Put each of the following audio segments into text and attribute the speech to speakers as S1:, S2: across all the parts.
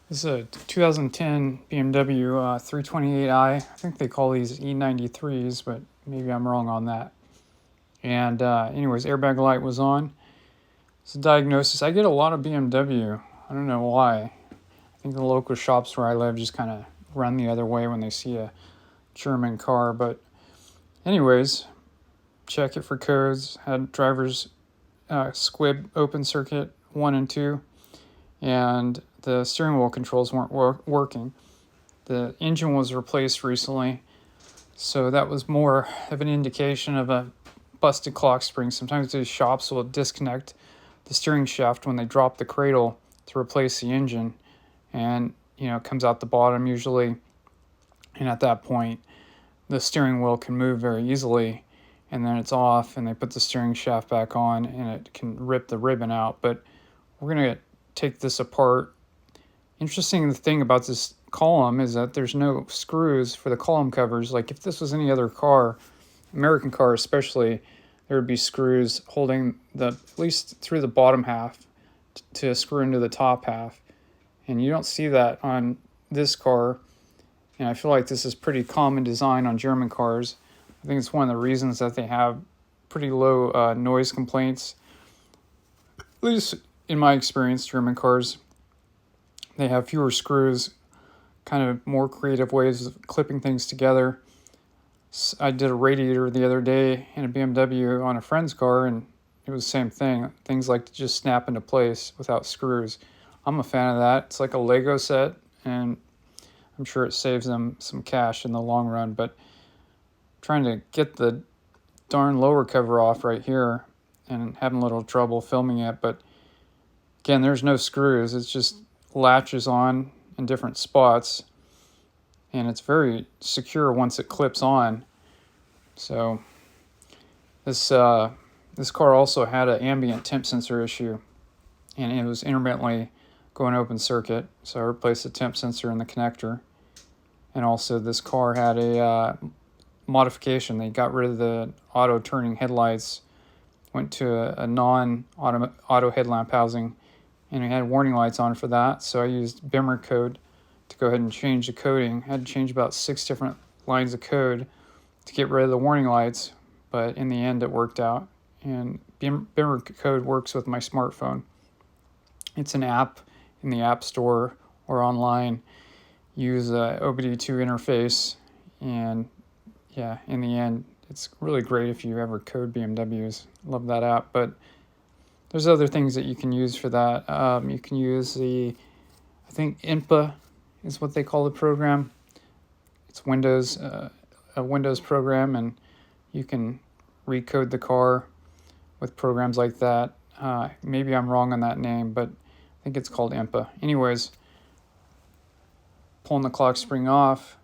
S1: This is a 2010 BMW 328i. I think they call these E93s, but maybe I'm wrong on that. And anyways, airbag light was on. It's a diagnosis. I get a lot of BMW. I don't know why. I think the local shops where I live just kind of run the other way when they see a German car. But anyways, check it for codes. Had driver's squib open circuit 1 and 2. And the steering wheel controls weren't working. The engine was replaced recently, so that was more of an indication of a busted clock spring. Sometimes these shops will disconnect the steering shaft when they drop the cradle to replace the engine, and it comes out the bottom usually, and at that point the steering wheel can move very easily, and then it's off and they put the steering shaft back on and it can rip the ribbon out. But we're going to take this apart. Interesting thing about this column is that there's no screws for the column covers. Like if this was any other car, American car especially, there would be screws holding at least through the bottom half to screw into the top half. And you don't see that on this car. And I feel like this is pretty common design on German cars. I think it's one of the reasons that they have pretty low noise complaints. At least in my experience, German cars, they have fewer screws, kind of more creative ways of clipping things together. I did a radiator the other day in a BMW on a friend's car, and it was the same thing. Things like to just snap into place without screws. I'm a fan of that. It's like a Lego set, and I'm sure it saves them some cash in the long run. But trying to get the darn lower cover off right here and having a little trouble filming it. But again, there's no screws. It's just latches on in different spots, and it's very secure once it clips on. So this car also had an ambient temp sensor issue, and it was intermittently going open circuit, so I replaced the temp sensor in the connector. And also this car had a modification. They got rid of the auto turning headlights, went to a non-auto headlamp housing, and we had warning lights on for that. So I used Bimmer code to go ahead and change the coding. I had to change about 6 different lines of code to get rid of the warning lights, but in the end it worked out. And Bimmer code works with my smartphone. It's an app in the App Store or online. Use a OBD2 interface, and yeah, in the end, it's really great if you ever code BMWs. Love that app. But there's other things that you can use for that. You can use I think INPA is what they call the program. It's a Windows program, and you can recode the car with programs like that. Maybe I'm wrong on that name, but I think it's called INPA. Anyways, pulling the clock spring off.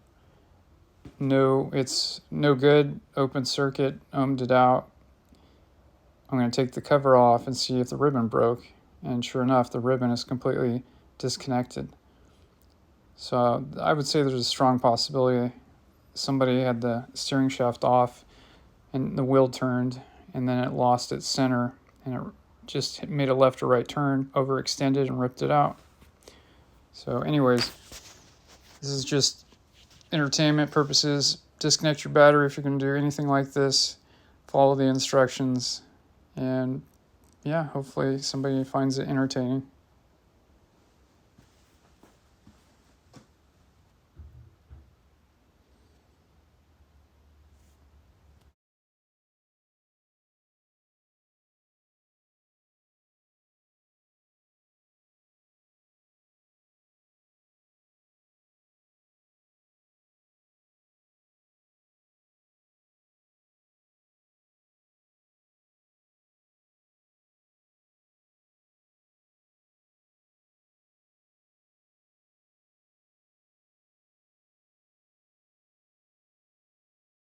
S1: No, it's no good. Open circuit, ohmed it out. I'm going to take the cover off and see if the ribbon broke. And sure enough, the ribbon is completely disconnected. So I would say there's a strong possibility somebody had the steering shaft off and the wheel turned, and then it lost its center and it just made a left or right turn, overextended, and ripped it out. So anyways, this is just entertainment purposes. Disconnect your battery if you're going to do anything like this. Follow the instructions, and yeah, hopefully somebody finds it entertaining.